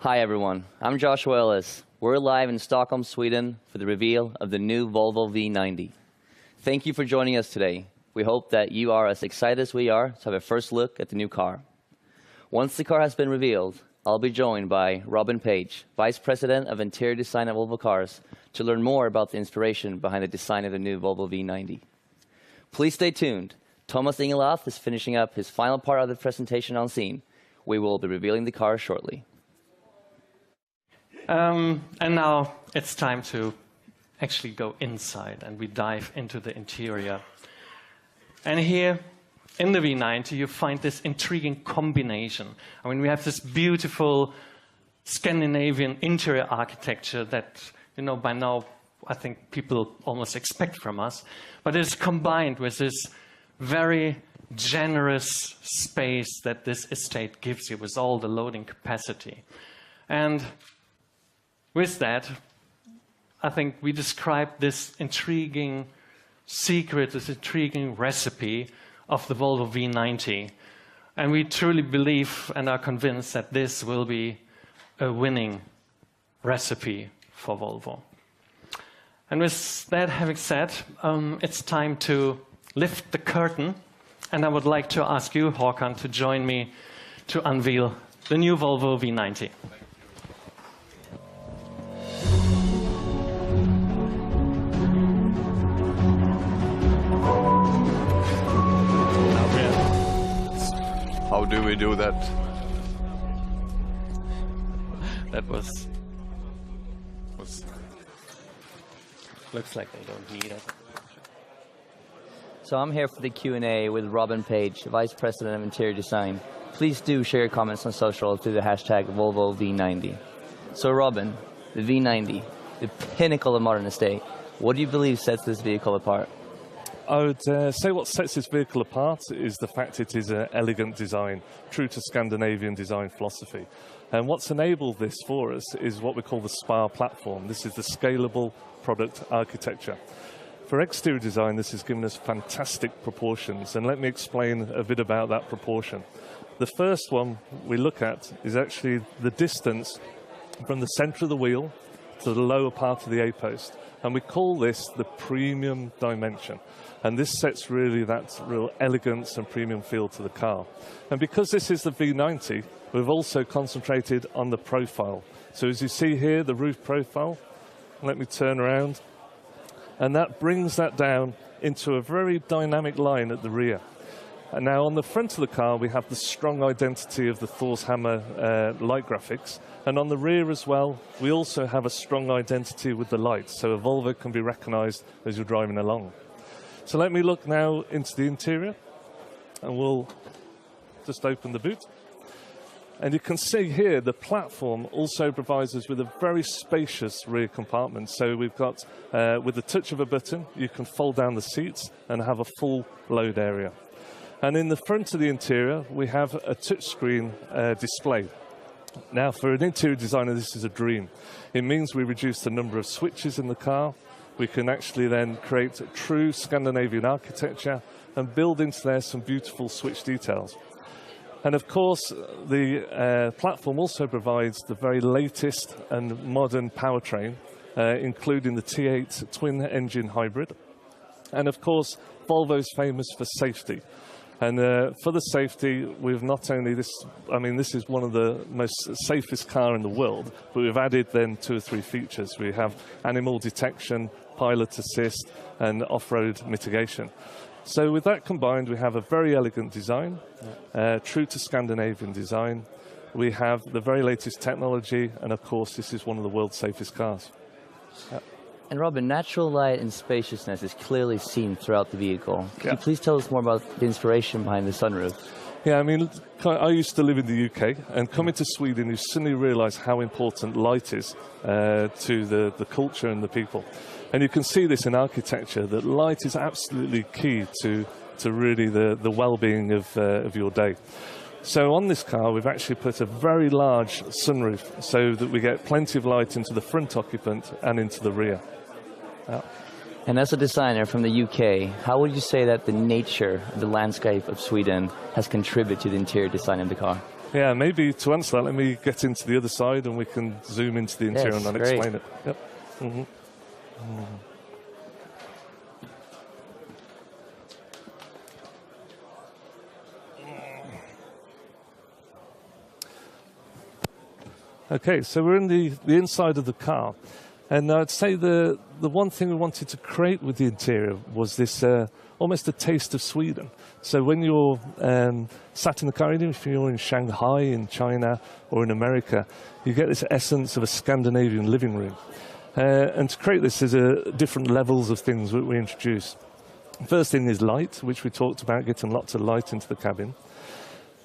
Hi everyone, I'm Joshua Ellis. We're live in Stockholm, Sweden for the reveal of the new Volvo V90. Thank you for joining us today. We hope that you are as excited as we are to have a first look at the new car. Once the car has been revealed, I'll be joined by Robin Page, Vice President of Interior Design at Volvo Cars, to learn more about the inspiration behind the design of the new Volvo V90. Please stay tuned. Thomas Ingeloth is finishing up his final part of the presentation on scene. We will be revealing the car shortly. And now it's time to actually go inside and we dive into the interior. And here in the V90 you find this intriguing combination. I mean, we have this beautiful Scandinavian interior architecture that, you know, by now I think people almost expect from us, but it's combined with this very generous space that this estate gives you with all the loading capacity. And with that, I think we describe this intriguing secret, this intriguing recipe of the Volvo V90. And we truly believe and are convinced that this will be a winning recipe for Volvo. And with that having said, it's time to lift the curtain. And I would like to ask you, Håkan, to join me to unveil the new Volvo V90. How do we do that? That was... Looks like they don't need it. So I'm here for the Q&A with Robin Page, Vice President of Interior Design. Please do share your comments on social through the hashtag Volvo V90. So Robin, the V90, the pinnacle of modern estate. What do you believe sets this vehicle apart? I would say what sets this vehicle apart is the fact it is an elegant design, true to Scandinavian design philosophy. And what's enabled this for us is what we call the SPA platform. This is the scalable product architecture. For exterior design, this has given us fantastic proportions, and let me explain a bit about that proportion. The first one we look at is actually the distance from the center of the wheel to the lower part of the A-post. And we call this the premium dimension. And this sets really that real elegance and premium feel to the car. And because this is the V90, we've also concentrated on the profile. So as you see here, the roof profile, let me turn around, and that brings that down into a very dynamic line at the rear. And now on the front of the car, we have the strong identity of the Thor's Hammer light graphics. And on the rear as well, we also have a strong identity with the lights, so a Volvo can be recognized as you're driving along. So let me look now into the interior, and we'll just open the boot. And you can see here the platform also provides us with a very spacious rear compartment. So we've got, with the touch of a button, you can fold down the seats and have a full load area. And in the front of the interior, we have a touchscreen display. Now, for an interior designer, this is a dream. It means we reduce the number of switches in the car. We can actually then create a true Scandinavian architecture and build into there some beautiful switch details. And of course, the platform also provides the very latest and modern powertrain, including the T8 twin-engine hybrid. And of course, Volvo's famous for safety. And for the safety, we've not only this, I mean, this is one of the most safest car in the world, but we've added then 2 or 3 features. We have animal detection, pilot assist, and off-road mitigation. So with that combined, we have a very elegant design, true to Scandinavian design. We have the very latest technology, and of course, this is one of the world's safest cars. And Robin, natural light and spaciousness is clearly seen throughout the vehicle. Could you please tell us more about the inspiration behind the sunroof? Yeah, I mean, I used to live in the UK, and coming to Sweden, you suddenly realise how important light is to the culture and the people. And you can see this in architecture, that light is absolutely key to really the well-being of your day. So on this car, we've actually put a very large sunroof so that we get plenty of light into the front occupant and into the rear. And as a designer from the UK, how would you say that the nature of the landscape of Sweden has contributed to the interior design of the car? Yeah, maybe to answer that, let me get into the other side and we can zoom into the interior Yes, and I'll great. explain it. Yep. Okay, so we're in the inside of the car. And I'd say the one thing we wanted to create with the interior was this almost a taste of Sweden. So when you're sat in the car, even if you're in Shanghai, in China, or in America, you get this essence of a Scandinavian living room. And to create this, there's different levels of things that we introduce. First thing is light, which we talked about, getting lots of light into the cabin.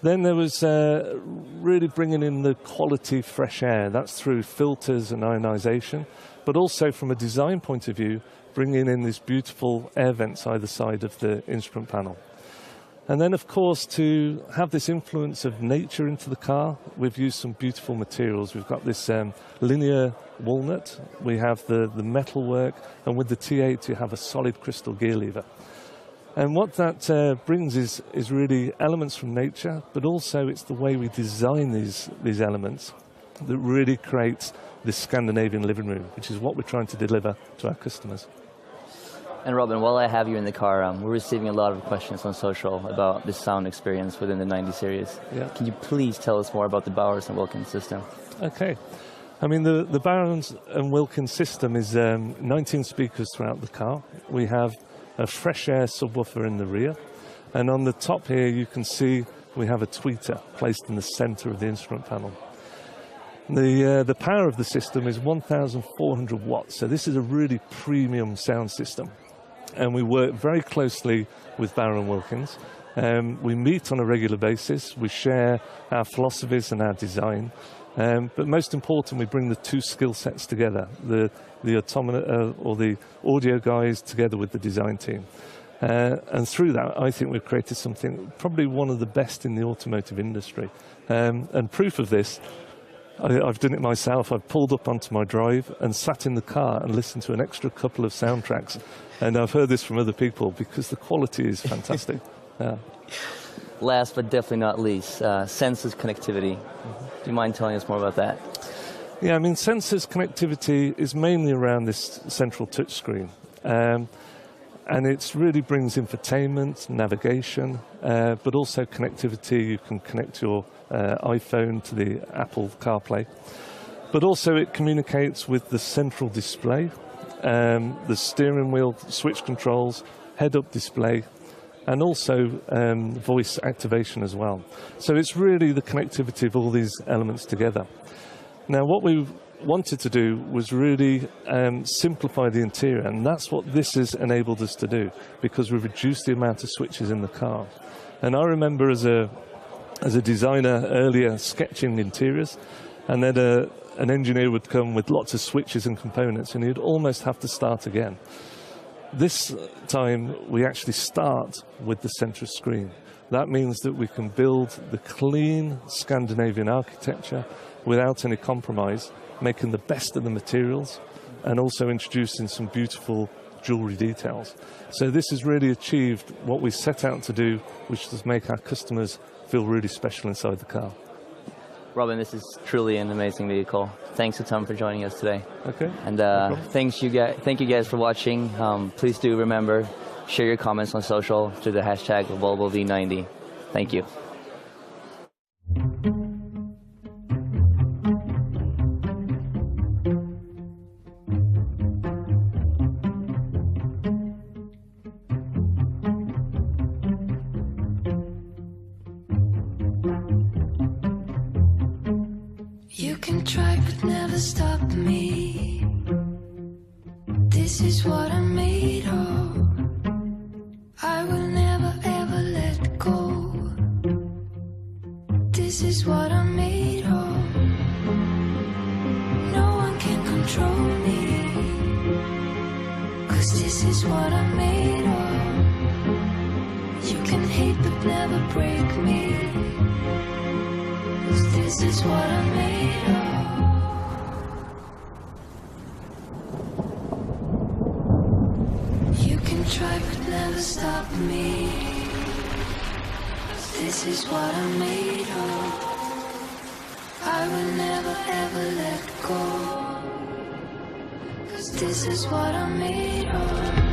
Then there was really bringing in the quality fresh air. That's through filters and ionization, but also from a design point of view, bringing in these beautiful air vents either side of the instrument panel. And then, of course, to have this influence of nature into the car, we've used some beautiful materials. We've got this linear walnut, we have the metalwork, and with the T8 you have a solid crystal gear lever. And what that brings is really elements from nature, but also it's the way we design these elements that really creates this Scandinavian living room, which is what we're trying to deliver to our customers. And Robin, while I have you in the car, we're receiving a lot of questions on social about the sound experience within the 90 series. Yeah. Can you please tell us more about the Bowers & Wilkins system? Okay. I mean, the Bowers & Wilkins system is 19 speakers throughout the car. We have a fresh air subwoofer in the rear, and on the top here you can see we have a tweeter placed in the center of the instrument panel. The power of the system is 1,400 watts, so this is a really premium sound system, and we work very closely with Bowers & Wilkins. We meet on a regular basis, we share our philosophies and our design, but most important, we bring the two skill sets together, the audio guys together with the design team. And through that, I think we've created something probably one of the best in the automotive industry. And proof of this, I've done it myself. I've pulled up onto my drive and sat in the car and listened to an extra couple of soundtracks. And I've heard this from other people because the quality is fantastic. Yeah. Last but definitely not least, sensors connectivity. Do you mind telling us more about that? Yeah, I mean, sensors connectivity is mainly around this central touchscreen. And it really brings infotainment, navigation, but also connectivity. You can connect your iPhone to the Apple CarPlay. But also it communicates with the central display, the steering wheel switch controls, head-up display, and also voice activation as well. So it's really the connectivity of all these elements together. Now, what we wanted to do was really simplify the interior, and that's what this has enabled us to do, because we've reduced the amount of switches in the car. And I remember as a designer earlier sketching interiors, and then an engineer would come with lots of switches and components, and he'd almost have to start again. This time, we actually start with the central screen. That means that we can build the clean Scandinavian architecture without any compromise, making the best of the materials and also introducing some beautiful jewelry details. So this has really achieved what we set out to do, which is make our customers feel really special inside the car. Robin, this is truly an amazing vehicle. Thanks a ton for joining us today. Okay. And thank you guys for watching. Please do remember, share your comments on social through the hashtag Volvo V90. Thank you. You can try but never stop me. This is what I'm made of. I will never ever let go. This is what I'm made of. No one can control me, 'cause this is what I'm made of. You can hate but never break me, 'cause this is what I'm made of. You can try but never stop me. This is what I'm made of. I will never ever let go. 'Cause this is what I'm made of.